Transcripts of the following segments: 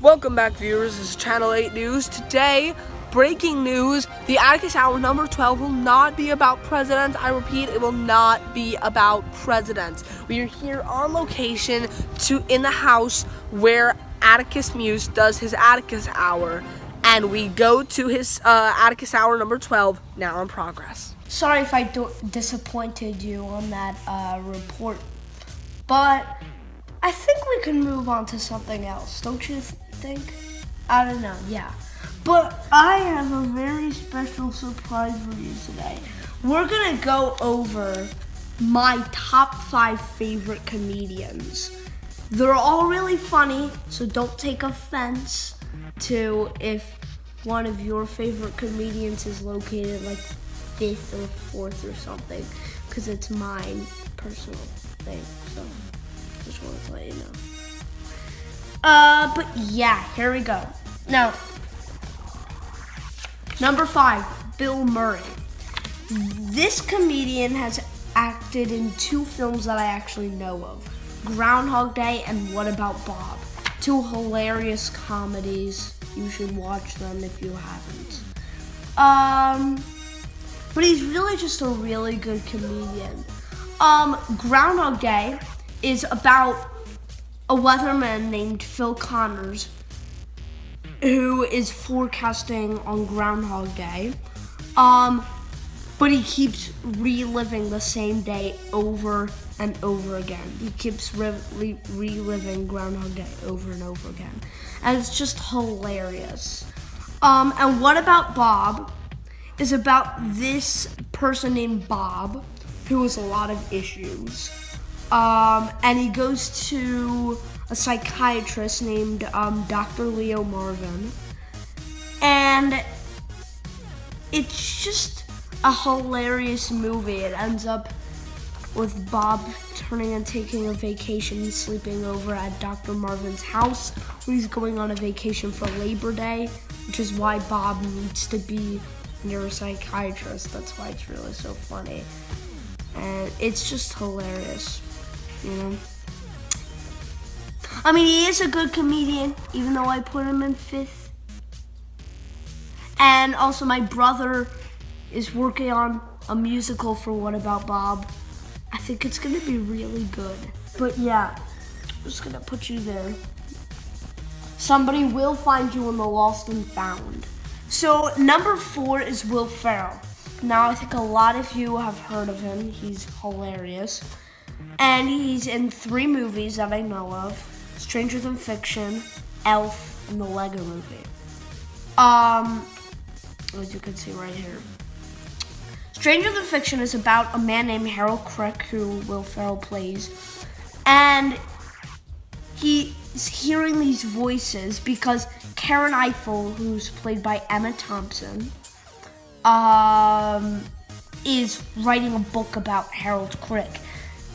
Welcome back, viewers. This is Channel 8 News. Today, breaking news, the Atticus Hour number 12 will not be about presidents. I repeat, it will not be about presidents. We are here on location in the house where Atticus-MUUSS does his Atticus Hour, and we go to his Atticus Hour number 12 now in progress. Sorry if I disappointed you on that report, but I think we can move on to something else, don't you think? I don't know, yeah. But I have a very special surprise for you today. We're gonna go over my top 5 favorite comedians. They're all really funny, so don't take offense to if one of your favorite comedians is located like 5th or 4th or something, because it's my personal thing, so just wanted to let you know. But yeah, here we go. Now, number 5, Bill Murray. This comedian has acted in 2 films that I actually know of, Groundhog Day and What About Bob? 2 hilarious comedies. You should watch them if you haven't. But he's really just a really good comedian. Groundhog Day is about a weatherman named Phil Connors who is forecasting on Groundhog Day. But he keeps reliving the same day over and over again. He keeps reliving Groundhog Day over and over again. And it's just hilarious. And What About Bob is about this person named Bob who has a lot of issues. And he goes to a psychiatrist named Dr. Leo Marvin. And it's just a hilarious movie. It ends up with Bob turning and taking a vacation, sleeping over at Dr. Marvin's house when he's going on a vacation for Labor Day, which is why Bob needs to be near a psychiatrist. That's why it's really so funny. And it's just hilarious, you know? I mean, he is a good comedian, even though I put him in 5th. And also my brother is working on a musical for What About Bob. I think it's gonna be really good. But yeah, I'm just gonna put you there. Somebody will find you in the Lost and Found. So number 4 is Will Ferrell. Now, I think a lot of you have heard of him. He's hilarious. And he's in 3 movies that I know of. Stranger Than Fiction, Elf, and the Lego Movie. As you can see right here. Stranger Than Fiction is about a man named Harold Crick, who Will Ferrell plays. And he's hearing these voices because Karen Eiffel, who's played by Emma Thompson, is writing a book about Harold Crick.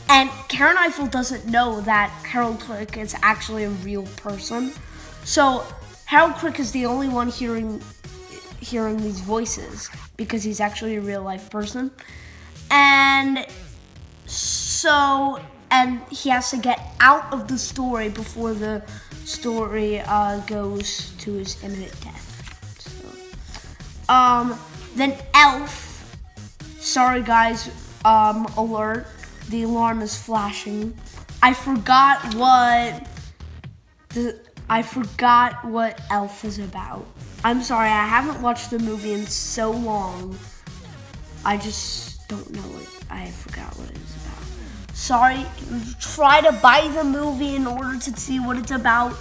And Karen Eiffel doesn't know that Harold Crick is actually a real person. So Harold Crick is the only one hearing these voices because he's actually a real life person. And he has to get out of the story before the story goes to his imminent death. So, then Elf. Sorry guys, alert. The alarm is flashing. I forgot what Elf is about. I'm sorry, I haven't watched the movie in so long. I just don't know it. I forgot what it is about. Sorry, try to buy the movie in order to see what it's about.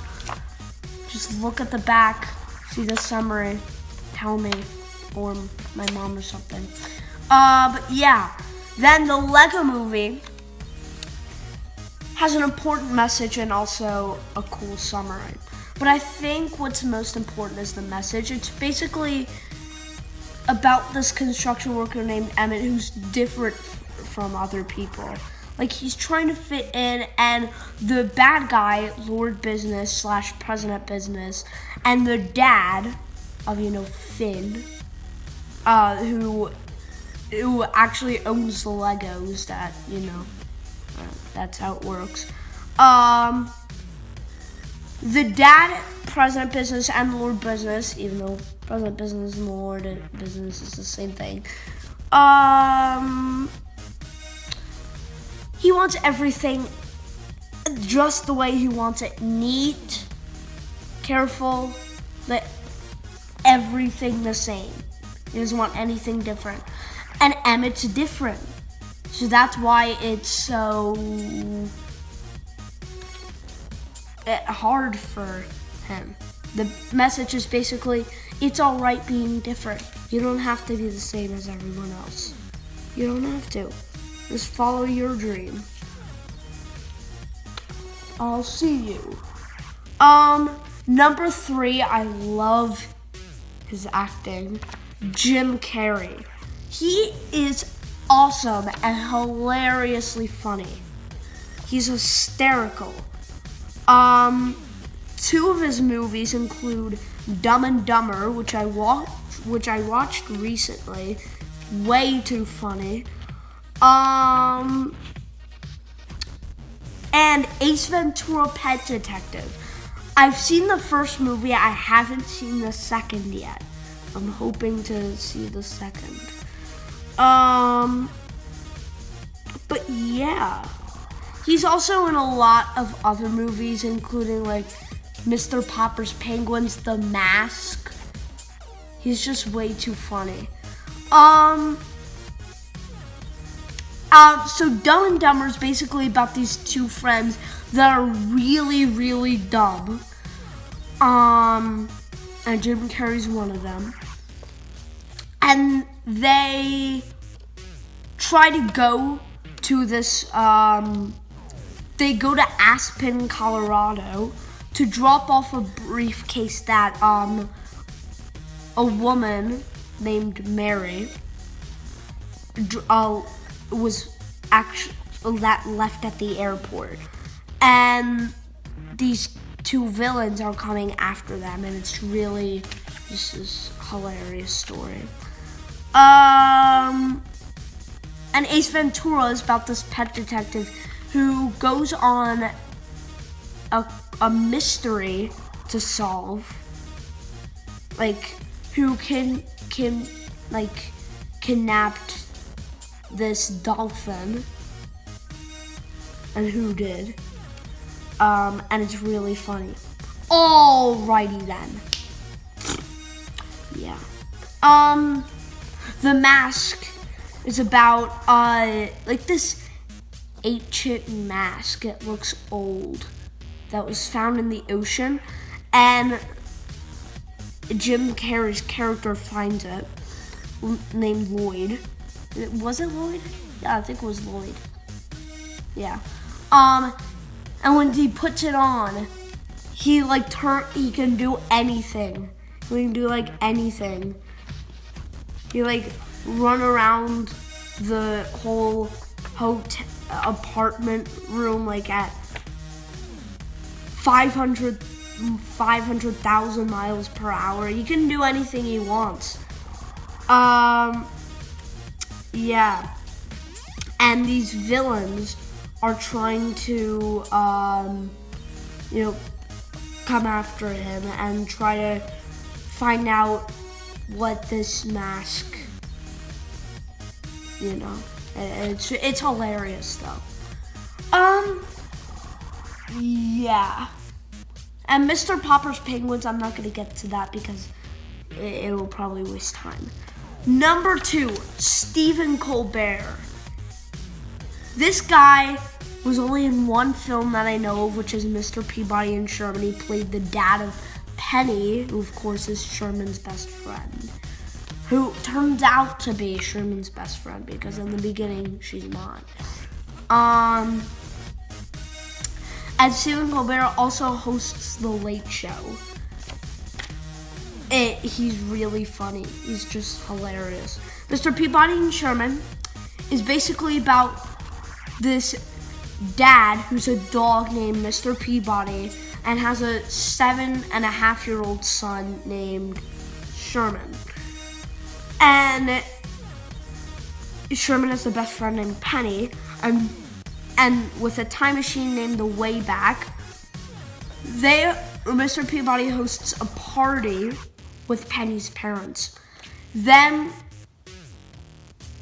Just look at the back, see the summary, tell me, or my mom or something. But yeah. Then the Lego Movie has an important message and also a cool summary. But I think what's most important is the message. It's basically about this construction worker named Emmett who's different from other people. Like, he's trying to fit in, and the bad guy, Lord Business / President Business, and the dad of, Finn, who actually owns the Legos that, that's how it works. The dad President Business and Lord Business, even though President Business and Lord Business is the same thing. He wants everything just the way he wants it. Neat, careful, but everything the same. He doesn't want anything different. And Emmett's different. So that's why it's so hard for him. The message is basically, it's all right being different. You don't have to be the same as everyone else. You don't have to. Just follow your dream. I'll see you. Number 3, I love his acting. Jim Carrey. He is awesome and hilariously funny. He's hysterical. 2 of his movies include Dumb and Dumber, which I watched recently. Way too funny. And Ace Ventura: Pet Detective. I've seen the first movie. I haven't seen the second yet. I'm hoping to see the second. But yeah. He's also in a lot of other movies, including like Mr. Popper's Penguins, The Mask. He's just way too funny. So Dumb and Dumber is basically about these 2 friends that are really, really dumb. And Jim Carrey's one of them. And they try to go to this, they go to Aspen, Colorado to drop off a briefcase that, a woman named Mary, was actually that left at the airport, and these 2 villains are coming after them, and it's really this is hilarious story. And Ace Ventura is about this pet detective who goes on a mystery to solve, like who kidnapped this dolphin, and who did, and it's really funny. Alrighty then. Yeah. The Mask is about like this ancient mask. It looks old, that was found in the ocean, and Jim Carrey's character finds it, named Lloyd. Was it Lloyd? Yeah, I think it was Lloyd. Yeah. And when he puts it on, he can do anything. He can do like anything. He run around the whole apartment room at 500,000 miles per hour. He can do anything he wants. Yeah. And these villains are trying to, come after him and try to find out what this mask, it's hilarious though. Yeah. And Mr. Popper's Penguins, I'm not gonna get to that because it will probably waste time. Number 2, Stephen Colbert. This guy was only in one film that I know of, which is Mr. Peabody and Sherman. He played the dad of Penny, who of course is Sherman's best friend, who turns out to be Sherman's best friend because in the beginning she's not. And Stephen Colbert also hosts The Late Show. He's really funny. He's just hilarious. Mr. Peabody and Sherman is basically about this dad who's a dog named Mr. Peabody and has a 7.5-year-old son named Sherman. And Sherman has the best friend named Penny, and with a time machine named the Wayback, they Mr. Peabody hosts a party with Penny's parents. Then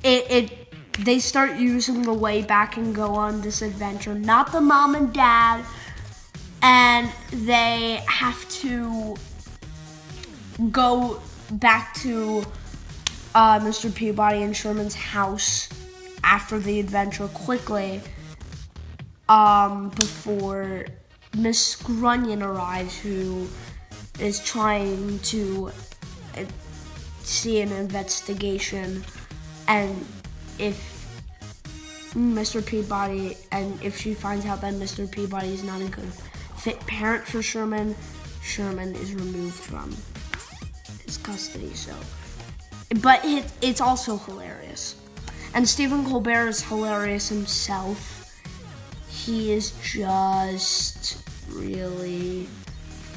they start using the way back and go on this adventure. Not the mom and dad, and they have to go back to Mr. Peabody and Sherman's house after the adventure quickly before Miss Grunion arrives, who is trying to see an investigation, and if she finds out that Mr. Peabody is not a good fit parent for Sherman, Sherman is removed from his custody. But it's also hilarious. And Stephen Colbert is hilarious himself. He is just really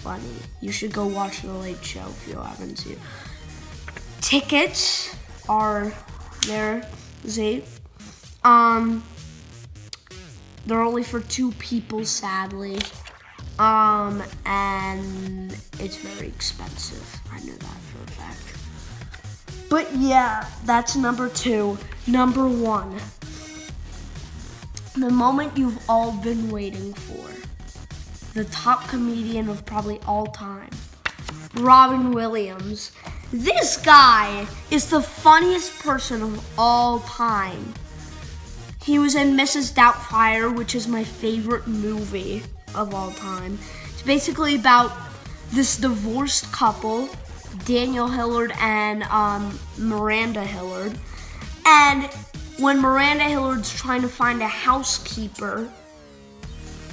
funny. You should go watch The Late Show if you haven't seen it. Tickets are there, they're only for 2 people, sadly. And it's very expensive. I know that for a fact. But yeah, that's number 2. Number 1. The moment you've all been waiting for. The top comedian of probably all time. Robin Williams. This guy is the funniest person of all time. He was in Mrs. Doubtfire, which is my favorite movie of all time. It's basically about this divorced couple, Daniel Hillard and Miranda Hillard. And when Miranda Hillard's trying to find a housekeeper,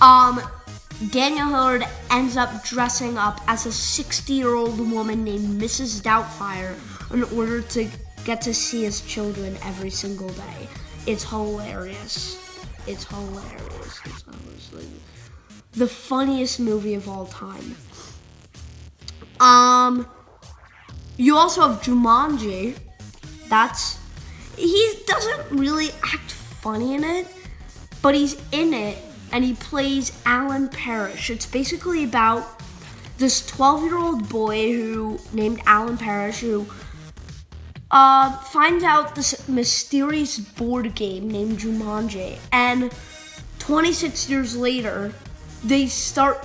Daniel Hillard ends up dressing up as a 60-year-old woman named Mrs. Doubtfire in order to get to see his children every single day. It's hilarious. It's hilarious. It's honestly the funniest movie of all time. You also have Jumanji. He doesn't really act funny in it, but he's in it, and he plays Alan Parrish. It's basically about this 12-year-old boy named Alan Parrish who finds out this mysterious board game named Jumanji, and 26 years later, they start.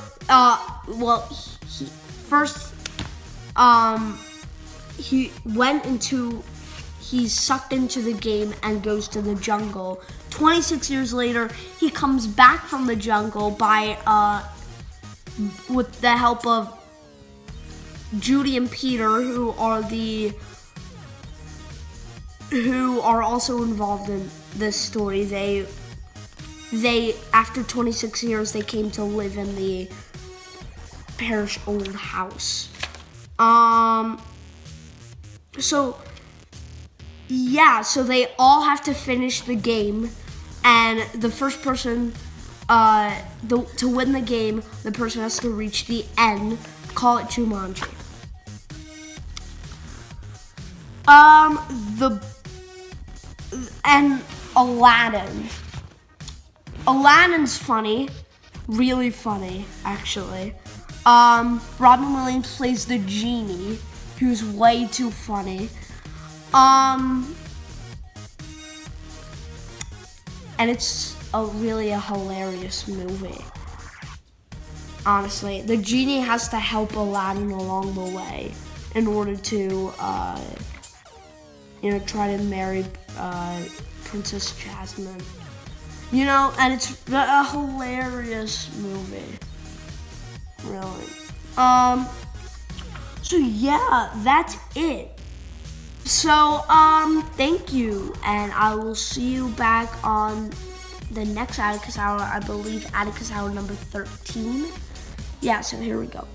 He's sucked into the game and goes to the jungle. 26 years later, he comes back from the jungle with the help of Judy and Peter, who are also involved in this story. They after 26 years, they came to live in the Parrish old house. So they all have to finish the game, and the first person to win the game, the person has to reach the end. Call it Jumanji. And Aladdin. Aladdin's funny, really funny, actually. Robin Williams plays the genie, who's way too funny. And it's really a hilarious movie. Honestly, the genie has to help Aladdin along the way in order to, try to marry Princess Jasmine. And it's a hilarious movie. Really. So yeah, that's it. So, thank you, and I will see you back on the next Atticus Hour, I believe Atticus Hour number 13. Yeah, so here we go.